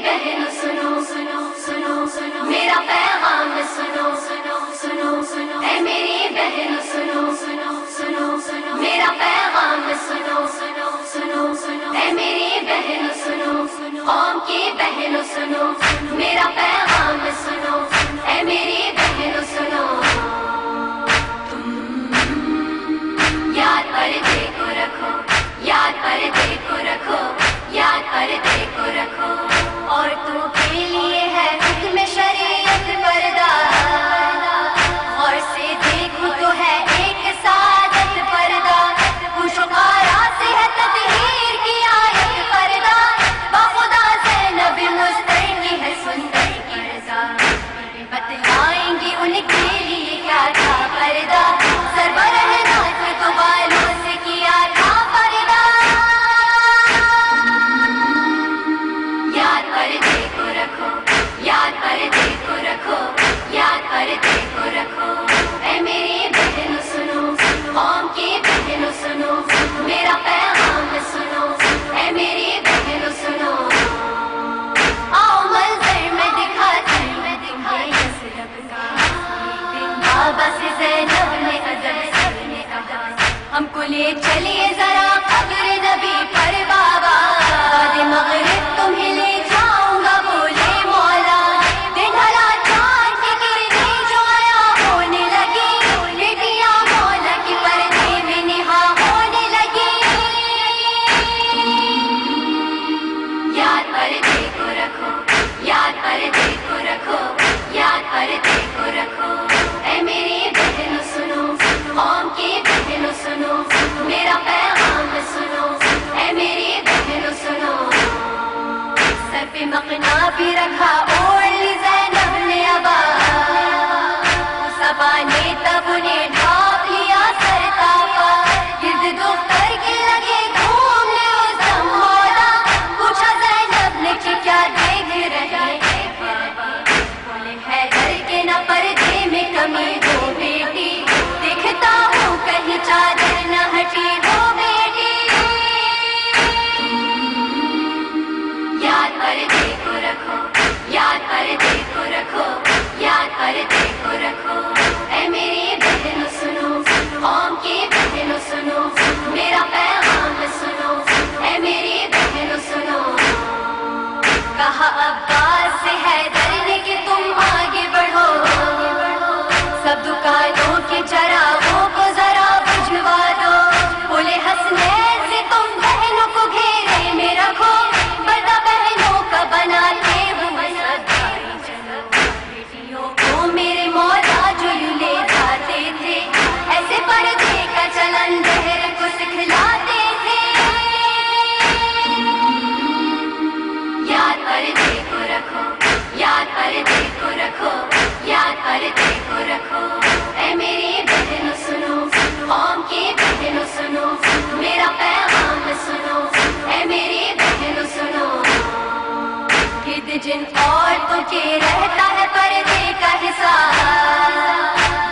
بہنوں سنو سنو سنو سنو میرا پیغام سنو سنو سنو سنو اے میری بہنوں سنو سنو سنو سنو میرا پیغام سنو سنو سنو سنو اے میری بہنوں سنو قوم کی بہنوں سنو میرا پیغام سنو اے میری بہنوں سنو یاد پردے کو رکھو یاد پردے کو رکھو یاد پردے کو رکھو عورتوں کے لیے ہے حکم شریعت پردہ غور سے دیکھو تو ہے ایک سعادت پردہ خوشگوارا سے ہے تطہیر کی آیت پردہ باخدا زینب مستر کی ہے سندر کی رضا بتلائیں گی ان کے لیے کیا تھا پردہ سربراہ ناز تو بالوں سے کیا تھا پردہ یاد پردے کو رکھو یاد پردے کو رکھو یاد پردے کو رکھو اے میری بہنوں سنو قوم کی بہنوں سنو میرا پیغام سنو اے میری بہنوں سنو آؤ منظر میں دکھاتی تمہیں یثرب کا بابا سے زینب نے ادب سے کہا ہم کو لے چلیے ذرا قبر نبی پر بابا بعد مغرب تمہیں لے جاؤں گا بولے مولا دن ڈھلا چاند کی کرنیں جو آیا ہونے لگی بیٹیاں مولا کی پردے میں نہا ہونے لگی یاد پردے کو رکھو یاد پردے کو رکھو یاد پردے کو رکھو اے میری بہنوں سنو قوم کی بہنوں سنو میرا پیغام سنو اے میری بہنوں سنو سر پہ مقنا بھی رکھا اوڑھ لی زینب نے ابا صبا نے تب انہیں ڈھانپ لیا سر تاپا گرد دختر کے لگے گھومنے اس دم مولا پوچھا زینب نے کہ کیا دیکھ رہے ہیں بابا بولے حیدر کے نہ پردے میں کمی ہو بیٹی دیکھتا ہوں کہیں چادر نہ ہٹی ہو بیٹی یاد پردے کو رکھو یاد پردے کو رکھو یاد پردے کو رکھو اے میری بہنوں سنو قوم کی بہنوں سنو میرا پیغام سنو اے میری بہنوں سنو کہا عباس سے حیدر نے کہ تم آگے بڑھو سب دکانوں کے چراغوں کو ذرا بجھوا دو بولے حسنین سے تم بہنوں کو گھیرے میں رکھو پردہ بہنوں کا بناتے ہوئے سدائی چلو بیٹیوں کو میرے مولا جو یوں لے جاتے تھے ایسے پردے کا چلن دہر کو سکھلاتے تھے یاد پردے کو رکھو یاد پردے کو رکھو یاد پردے کو رکھو اے میری بہنوں سنو قوم کی بہنوں سنو میرا پیغام سنو اے میری بہنوں سنو گرد جن عورتوں کے رہتا ہے پردے کا حساب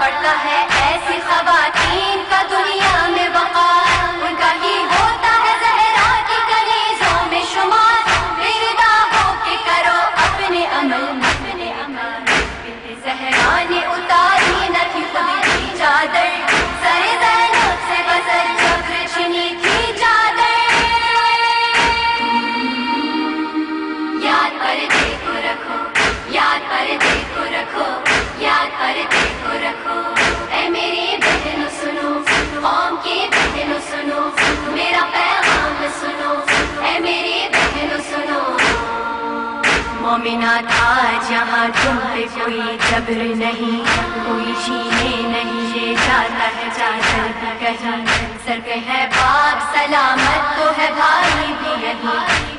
بڑھتا ہے ایسی خواتین کا دنیا میں وقار ان کا ہی ہوتا ہے زہرا کی کنیزوں میں شمار وردا ہو کے کرو اپنے عمل اپنے عمل بنت زہرا نے اتاری نہ تھی خود کی چادر سر زینب سے بسر جبر چھنی تھی چادر یاد پردے کو رکھو یاد پردے کو رکھو یاد پردے کو رکھو اے میری بہنوں سنو قوم کی بہنوں سنو میرا پیغام سنو اے میری بہنوں سنو مومنہ تھا جہاں تم پہ کوئی جبر نہیں کوئی چھینے نہیں یہ جاتا ہے چادر بھی کہیں سر پہ ہے باپ سلامت تو ہے بھائی بھی یہی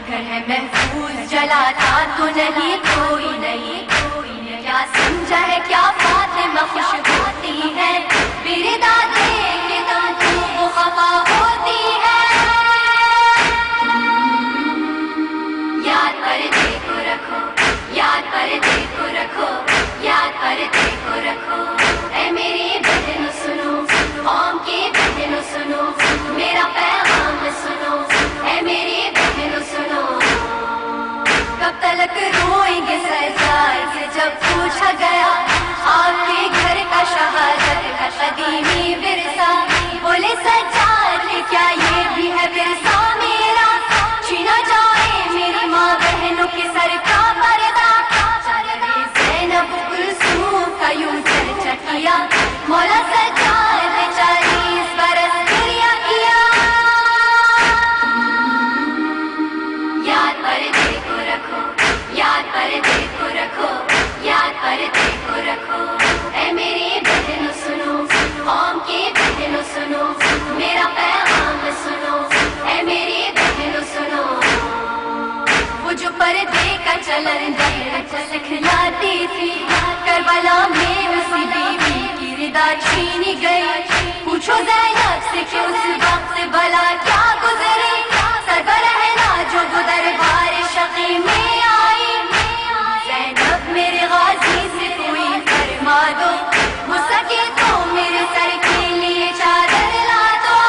گھر ہے محفوظ جلاتا تو نہیں کوئی نہیں کوئی نے کیا سمجھا ہے کیا فاطمہ خوش ہوتی ہے بردا دیکھ کے تم خوب خفا ہوتی ہے یاد پردے کو رکھو یاد پردے کو رکھو یاد پردے کو رکھو اے میری بہنوں سنو قوم کی بہنوں سنو میرا پیغام سنو اے میری بہنوں سنو کب تلک روئیں گے سرکار سے جب پوچھا گیا آپ کے گھر کا شہادت کا قدیمی ورثہ، بولے سجاد کیا یہ بھی ہے ورثہ میرا، چھینا جائے میری ماں بہنوں کے سر کا پردہ، زینب کلثوم کا یوں چرچا کیا، مولا سجاد 40 برس دریا کیا، یاد پردے کو رکھو، یاد پردے کو رکھو، یاد پردے کو رکھو، اے میری بہنوں سنو، قوم کی بہنوں سنو، میرا پیغام سنو، اے میری بہنوں سنو، وہ جو پردے کا چلن دہر کو سکھلاتی تھی، کربلا میں اسی بیوی کی ردا چھینی گئی، پوچھو زینب سے کہ اس وقت بلا کیا گزری، سربراہ جو وہ دربار شقی میں آئی، زینب میرے غازی سے کوئی فرما دو، ہو سکے تو میرے سر کے لیے چادر لا دو،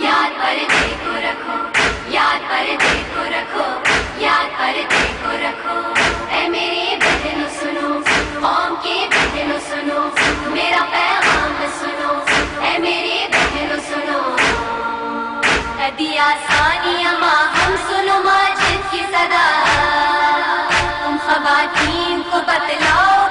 یاد پردے کو رکھو، یاد پردے کو رکھو، یاد پردے کو رکھو، اے میری بہنوں سنو، قوم کی بہنوں سنو، میرا پیغام سنو، اے میری بہنوں سنو، دیا ثانیہ ماں ہم سنو ماجد کی صدا، تم خواتین کو بتلاؤ